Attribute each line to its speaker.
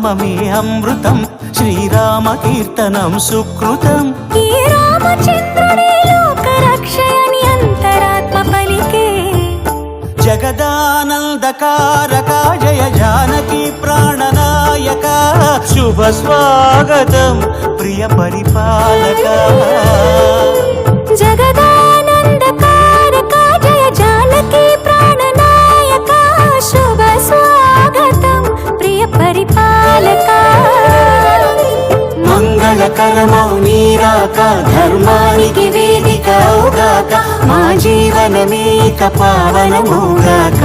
Speaker 1: నామమే అమృతం, శ్రీరామ కీర్తనం సుకృతం.
Speaker 2: ఈ రామచంద్రుడే లోక రక్షయని అంతరాత్మ పలికే.
Speaker 1: జగదానందకారక జయ జానకి ప్రాణనాయక, శుభ స్వాగతం ప్రియ పరిపాలక.
Speaker 2: జగదానందకారక జయ జానకి ప్రాణనాయక, శుభ స్వాగతం ప్రియ పరిపాలక.
Speaker 1: మంగళకరమౌ నీరాక, ధర్మానికి వేదిక అవుగాక, మా జీవనమేక పావనమౌగాక.